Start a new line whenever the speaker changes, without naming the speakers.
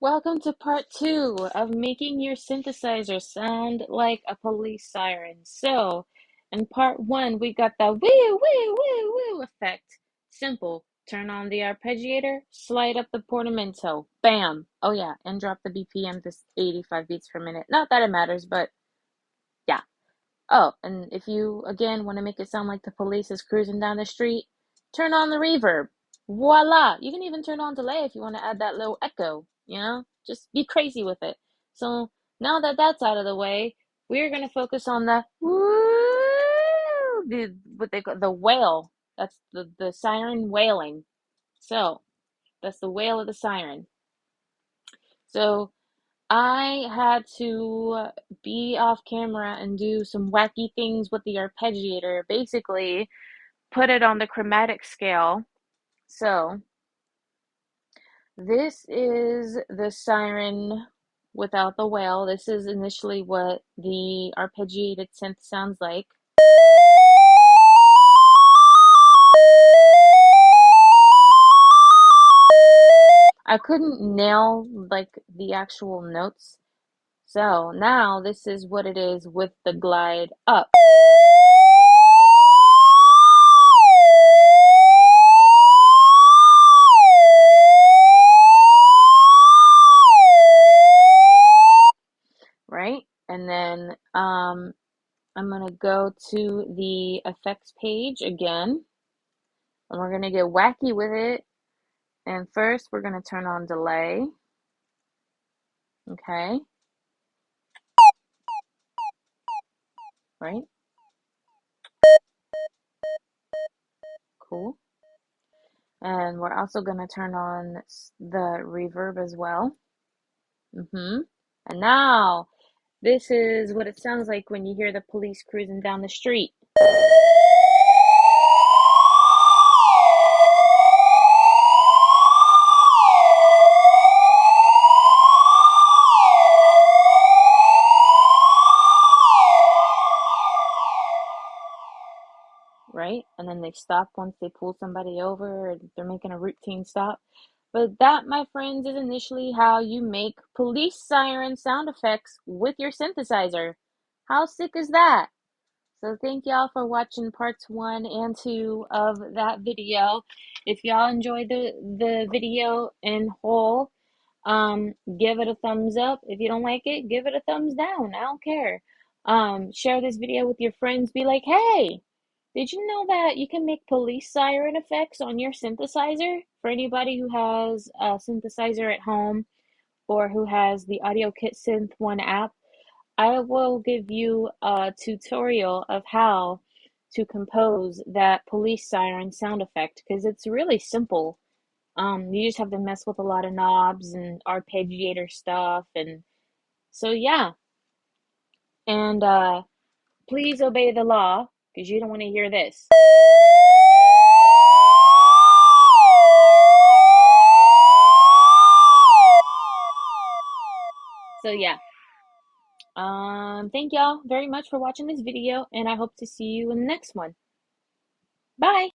Welcome to part two of making your synthesizer sound like a police siren. So, in part one, we got the woo, woo, woo, woo effect. Simple. Turn on the arpeggiator, slide up the portamento. Bam! Oh, yeah, and drop the BPM to 85 beats per minute. Not that it matters, but yeah. Oh, and if you, again, want to make it sound like the police is cruising down the street, turn on the reverb. Voila! You can even turn on delay if you want to add that little echo, Just be crazy with it. So now that that's out of the way, we're going to focus on the woo, what they call the wail. That's the siren wailing. So that's the wail of the siren. So I had to be off camera and do some wacky things with the arpeggiator. Basically, put it on the chromatic scale. So, this is the siren without the wail. This is initially what the arpeggiated synth sounds like. I couldn't nail like the actual notes. So now this is what it is with the glide up. Right? And then I'm gonna go to the effects page again, and we're gonna get wacky with it. And first, we're gonna turn on delay. Okay, right? Cool. And we're also gonna turn on the reverb as well. And now, this is what it sounds like when you hear the police cruising down the street. Right? And then they stop once they pull somebody over or they're making a routine stop. But that, my friends, is initially how you make police siren sound effects with your synthesizer. How sick is that? So thank y'all for watching parts one and two of that video. If y'all enjoyed the video in whole, give it a thumbs up. If you don't like it, give it a thumbs down. I don't care. Share this video with your friends. Be like, hey, did you know that you can make police siren effects on your synthesizer? For anybody who has a synthesizer at home or who has the Audio Kit Synth 1 app, I will give you a tutorial of how to compose that police siren sound effect because it's really simple. You just have to mess with a lot of knobs and arpeggiator stuff, and so yeah. And please obey the law because you don't want to hear this. So yeah. Thank y'all very much for watching this video, and I hope to see you in the next one. Bye!